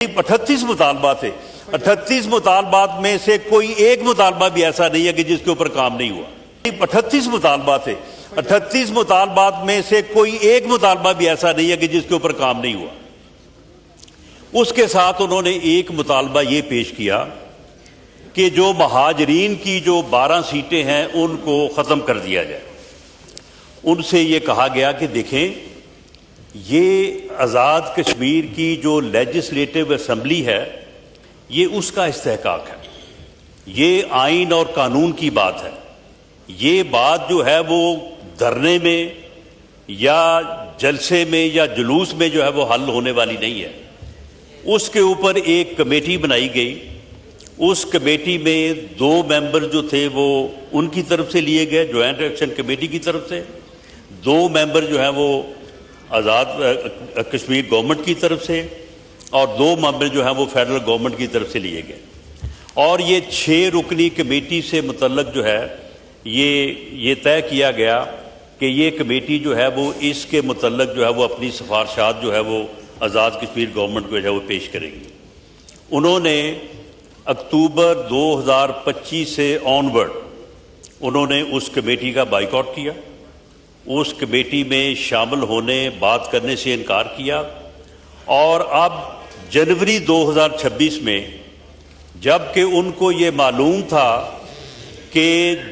38 मुतालबात थे। 38 मुतालबात में से कोई एक मुतालबा भी ऐसा नहीं है कि जिसके ऊपर काम नहीं हुआ। 38 मुतालबात थे। 38 मुतालबात में से कोई एक मुतालबा भी ऐसा नहीं है कि जिसके ऊपर काम नहीं हुआ। उसके साथ उन्होंने एक मुतालबा ये पेश किया कि जो महाजरीन की जो 12 सीटें हैं उनको ख़त्म कर दिया जाए। उनसे ये कहा गया कि देखें, ये आज़ाद कश्मीर की जो लेजिस्लेटिव असम्बली है ये उसका इस्तेहकाक है, ये आइन और कानून की बात है। ये बात जो है वो धरने में या जलसे में या जुलूस में जो है वो हल होने वाली नहीं है। उसके ऊपर एक कमेटी बनाई गई। उस कमेटी में 2 मेंबर जो थे वो उनकी तरफ से लिए गए, जॉइंट एक्शन कमेटी की तरफ से। 2 मेंबर जो हैं वो आज़ाद कश्मीर गवर्नमेंट की तरफ से, और 2 मेंबर जो हैं वो फेडरल गवर्नमेंट की तरफ से लिए गए। और ये 6 रुकनी कमेटी से मुतल्लक जो है ये तय किया गया कि ये कमेटी जो है वो इसके मुतल्लक जो है वो अपनी सिफारशात जो है वो आज़ाद कश्मीर गवर्नमेंट को जो है वो पेश करेंगी। उन्होंने अक्टूबर 2025 से ऑनवर्ड उन्होंने उस कमेटी का बाइकआउट किया, उस कमेटी में शामिल होने बात करने से इनकार किया। और अब जनवरी 2026 में जबकि उनको ये मालूम था कि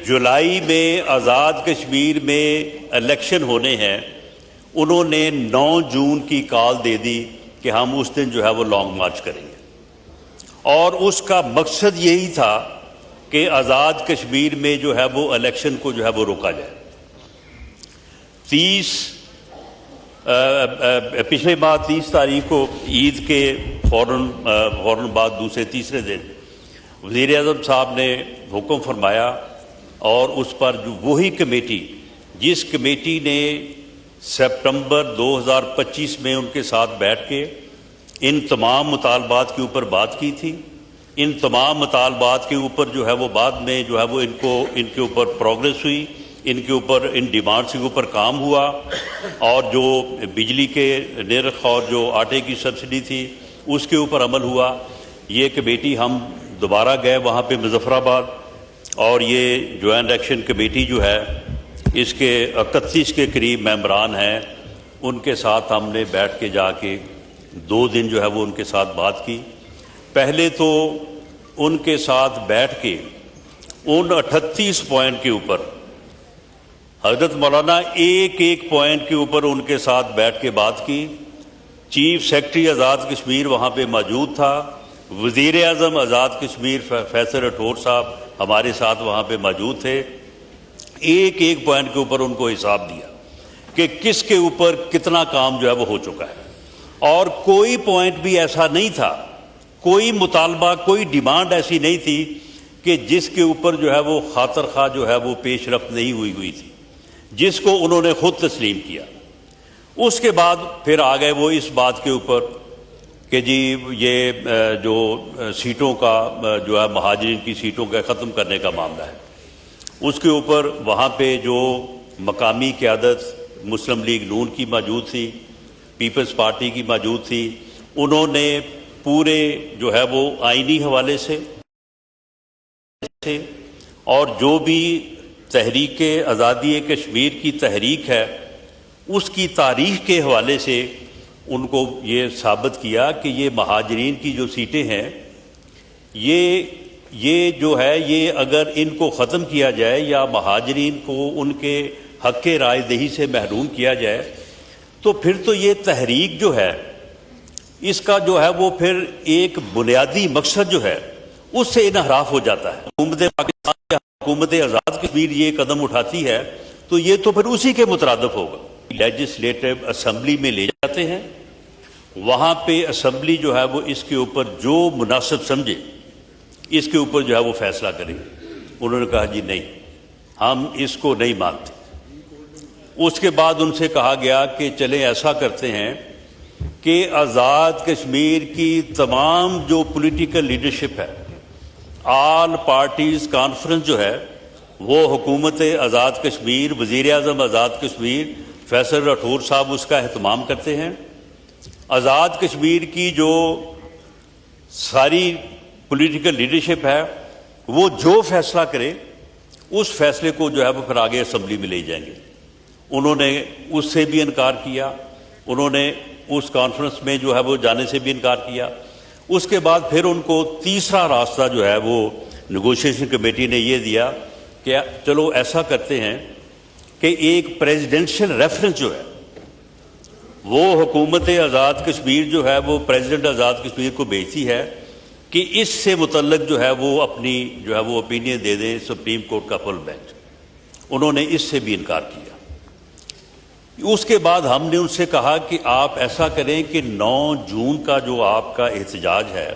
जुलाई में आज़ाद कश्मीर में इलेक्शन होने हैं, उन्होंने 9 जून की कॉल दे दी कि हम उस दिन जो है वो लॉन्ग मार्च करेंगे। और उसका मकसद यही था कि आज़ाद कश्मीर में जो है वो इलेक्शन को जो है वो रोका जाए। पिछले माह 30 तारीख को ईद के फौरन बाद दूसरे तीसरे दिन वज़ीर आज़म साहब ने हुक्म फरमाया, और उस पर जो वही कमेटी जिस कमेटी ने सितंबर 2025 में उनके साथ बैठ के इन तमाम मुतालबात के ऊपर बात की थी, इन तमाम मुतालबात के ऊपर जो है वो बाद में जो है वो इनके ऊपर प्रोग्रेस हुई, इनके ऊपर इन डिमांड्स के ऊपर काम हुआ। और जो बिजली के निर्ख और जो आटे की सब्सिडी थी उसके ऊपर अमल हुआ। ये कमेटी हम दोबारा गए वहाँ पे मुजफ्फराबाद, और ये जॉइंट एक्शन कमेटी जो है इसके 31 के करीब मेंबरान हैं, उनके साथ हमने बैठ के जाके 2 दिन जो है वो उनके साथ बात की। पहले तो उनके साथ बैठ के उन 38 पॉइंट के ऊपर हजरत मौलाना एक पॉइंट के ऊपर उनके साथ बैठ के बात की। चीफ सेक्रेटरी आज़ाद कश्मीर वहाँ पे मौजूद था, वज़ीर आज़म आज़ाद कश्मीर फैसल रठौर साहब हमारे साथ वहाँ पे मौजूद थे। एक पॉइंट के ऊपर उनको हिसाब दिया कि किसके ऊपर कितना काम जो है वो हो चुका है। और कोई पॉइंट भी ऐसा नहीं था, कोई मुतालबा, कोई डिमांड ऐसी नहीं थी कि जिसके ऊपर जो है वो खातर खा जो है वो पेशरफ्त नहीं हुई थी, जिसको उन्होंने खुद तस्लीम किया। उसके बाद फिर आ गए वो इस बात के ऊपर कि जी ये जो सीटों का जो है महाजरीन की सीटों का ख़त्म करने का मामला है, उसके ऊपर वहाँ पे जो मकामी क़यादत मुस्लिम लीग नून की मौजूद थी, पीपल्स पार्टी की मौजूद थी, उन्होंने पूरे जो है वो आइनी हवाले से और जो भी तहरीक आज़ादी कश्मीर की तहरीक है उसकी तारीख के हवाले से उनको ये साबित किया कि ये महाजरीन की जो सीटें हैं ये जो है ये अगर इनको ख़त्म किया जाए या महाजरीन को उनके हक़ राय दही से महरूम किया जाए तो फिर तो ये तहरीक जो है इसका जो है वो फिर एक बुनियादी मकसद जो है उससे इनहराफ हो जाता है। हुकूमत पाकिस्तान या हुकूमत आज़ाद कश्मीर ये कदम उठाती है तो ये तो फिर उसी के मुतरादिफ होगा। लेजिस्लेटिव असम्बली में ले जाते हैं, वहाँ पे असम्बली जो है वो इसके ऊपर जो मुनासिब समझे इसके ऊपर जो है वो फैसला करेगी। उन्होंने कहा जी नहीं, हम इसको नहीं मानते। उसके बाद उनसे कहा गया कि चलें ऐसा करते हैं कि आज़ाद कश्मीर की तमाम जो पॉलिटिकल लीडरशिप है, ऑल पार्टीज़ कॉन्फ्रेंस जो है वो हुकूमत आज़ाद कश्मीर, वज़ीर आज़म आज़ाद कश्मीर फैसल रठौर साहब उसका एहतमाम करते हैं। आज़ाद कश्मीर की जो ساری پولیٹیکل لیڈرشپ ہے وہ جو فیصلہ کرے اس فیصلے کو جو ہے وہ پھر آگے اسمبلی میں لے جائیں گے. انہوں نے اس سے بھی انکار کیا, انہوں نے اس کانفرنس میں جو ہے وہ جانے سے بھی انکار کیا. اس کے بعد پھر ان کو تیسرا راستہ جو ہے وہ نیگوشیشن کمیٹی نے یہ دیا کہ چلو ایسا کرتے ہیں کہ ایک پریزیڈنشل ریفرنس جو ہے وہ حکومت آزاد کشمیر جو ہے وہ پریزیڈنٹ آزاد کشمیر کو بھیجتی ہے کہ اس سے متعلق جو ہے وہ اپنی جو ہے وہ اوپینین دے دیں سپریم کورٹ کا فل بینچ. انہوں نے اس سے بھی انکار کیا. اس کے بعد ہم نے ان سے کہا کہ آپ ایسا کریں کہ 9 جون کا جو آپ کا احتجاج ہے,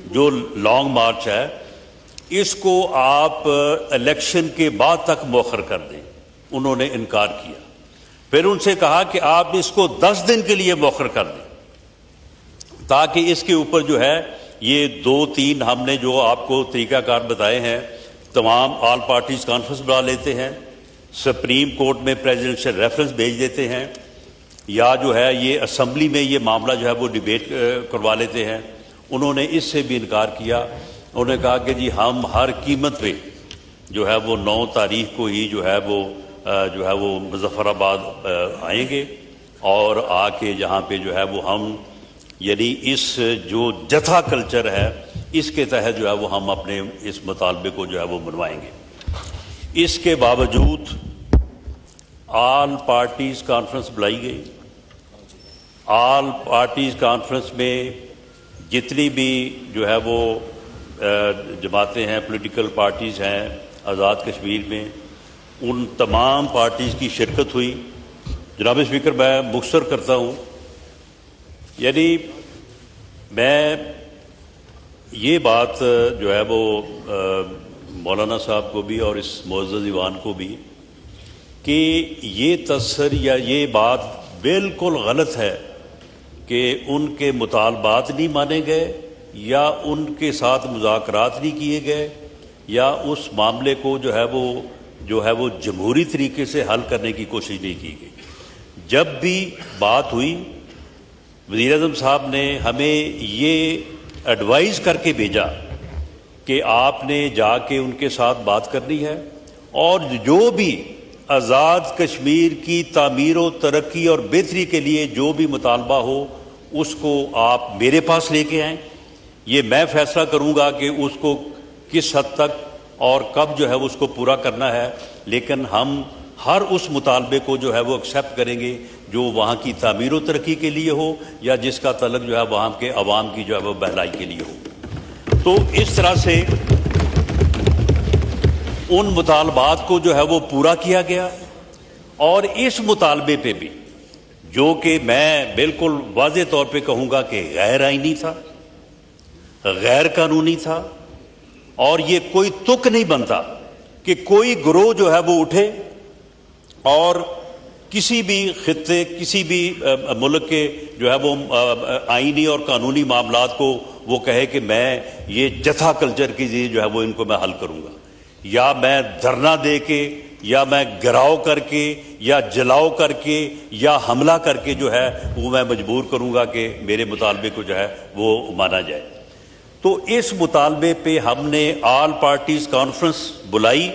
جو لانگ مارچ ہے, اس کو آپ الیکشن کے بعد تک مؤخر کر دیں. انہوں نے انکار کیا. پھر ان سے کہا کہ آپ اس کو 10 دن کے لیے مؤخر کر دیں تاکہ اس کے اوپر جو ہے یہ 2-3 ہم نے جو آپ کو طریقہ کار بتائے ہیں, تمام آل پارٹیز کانفرنس بنا لیتے ہیں, سپریم کورٹ میں پریزیڈنشل ریفرنس بھیج دیتے ہیں, یا جو ہے یہ اسمبلی میں یہ معاملہ جو ہے وہ ڈیبیٹ کروا لیتے ہیں. انہوں نے اس سے بھی انکار کیا. انہوں نے کہا کہ جی ہم ہر قیمت پہ جو ہے وہ 9 تاریخ کو ہی جو ہے وہ مظفر آباد آئیں گے, اور آ کے جہاں پہ جو ہے وہ ہم یعنی اس جو جتھا کلچر ہے اس کے تحت جو ہے وہ ہم اپنے اس مطالبے کو جو ہے وہ منوائیں گے. اس کے باوجود آل پارٹیز کانفرنس بلائی گئی. آل پارٹیز کانفرنس میں جتنی بھی جو ہے وہ جماعتیں ہیں, پولیٹیکل پارٹیز ہیں آزاد کشمیر میں, ان تمام پارٹیز کی شرکت ہوئی. جناب اسپیکر, میں مختصر کرتا ہوں. یعنی میں یہ بات جو ہے وہ مولانا صاحب کو بھی اور اس معزز ایوان کو بھی کہ یہ تصر یا یہ بات بالکل غلط ہے کہ ان کے مطالبات نہیں مانے گئے, یا ان کے ساتھ مذاکرات نہیں کیے گئے, یا اس معاملے کو جو ہے وہ جمہوری طریقے سے حل کرنے کی کوشش نہیں کی گئی. جب بھی بات ہوئی وزیر اعظم صاحب نے ہمیں یہ ایڈوائز کر کے بھیجا کہ آپ نے جا کے ان کے ساتھ بات کرنی ہے, اور جو بھی آزاد کشمیر کی تعمیر و ترقی اور بہتری کے لیے جو بھی مطالبہ ہو اس کو آپ میرے پاس لے کے آئیں. یہ میں فیصلہ کروں گا کہ اس کو کس حد تک اور کب جو ہے اس کو پورا کرنا ہے, لیکن ہم ہر اس مطالبے کو جو ہے وہ ایکسیپٹ کریں گے جو وہاں کی تعمیر و ترقی کے لیے ہو, یا جس کا تعلق جو ہے وہاں کے عوام کی جو ہے وہ بہلائی کے لیے ہو. تو اس طرح سے ان مطالبات کو جو ہے وہ پورا کیا گیا. اور اس مطالبے پہ بھی جو کہ میں بالکل واضح طور پہ کہوں گا کہ غیر آئینی تھا, غیر قانونی تھا, اور یہ کوئی تک نہیں بنتا کہ کوئی گروہ جو ہے وہ اٹھے اور کسی بھی خطے, کسی بھی ملک کے جو ہے وہ آئینی اور قانونی معاملات کو وہ کہے کہ میں یہ جتھا کلچر کی جو ہے وہ ان کو میں حل کروں گا, یا میں دھرنا دے کے, یا میں گراؤ کر کے, یا جلاؤ کر کے, یا حملہ کر کے جو ہے وہ میں مجبور کروں گا کہ میرے مطالبے کو جو ہے وہ مانا جائے. تو اس مطالبے پہ ہم نے آل پارٹیز کانفرنس بلائی